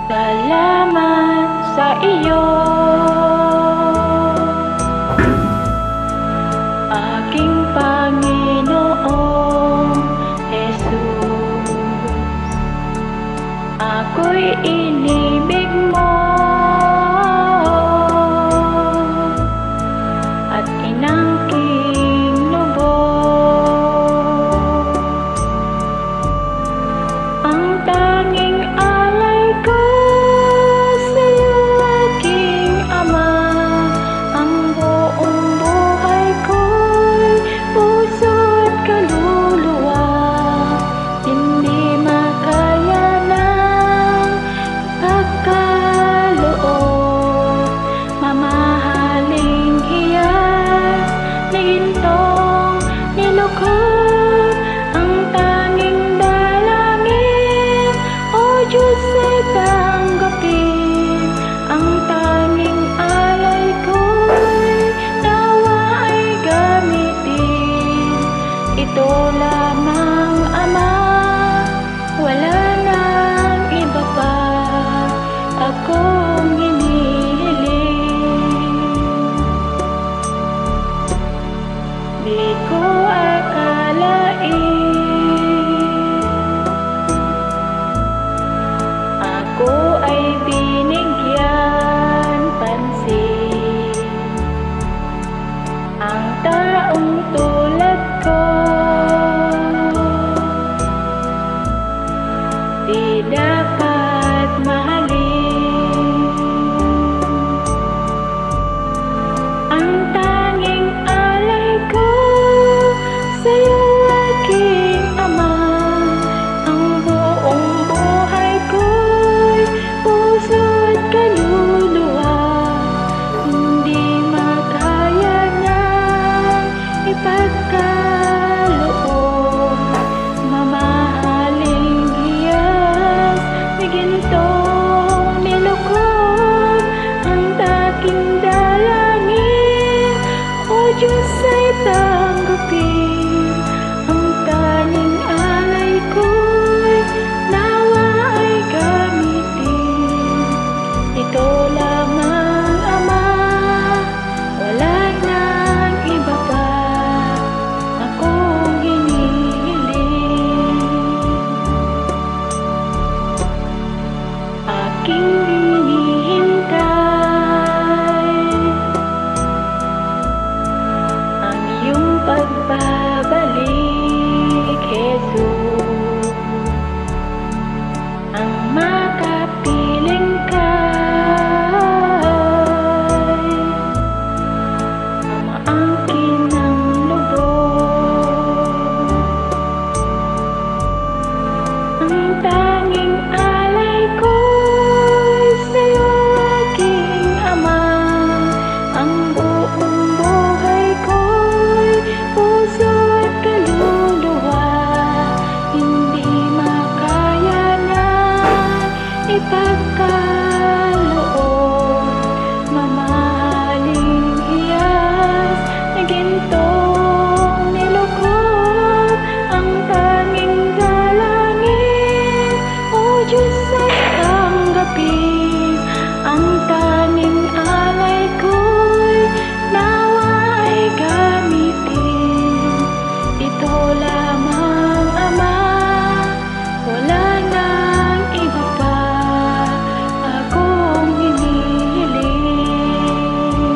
Salamat sa iyo, aking Panginoong Jesus. Ako'y inibig mo at inangking lubos. Ang tanging alay ko sa'yo, aking Ama. Ang buong buhay ko'y puso't kaluluwa, hindi makaya ng pagkaloob. Mamahaling hiyas na gintong nilukod, ang tanging dalangin, O Diyos, ay tanggapin. Ang tanging alay ko'y nawa ay gamitin. Ito lamang, Ama, wala nang iba pa akong hinihiling. Di ko akalain ako ay binigyan pansin. Ang taong tulad ko di dapat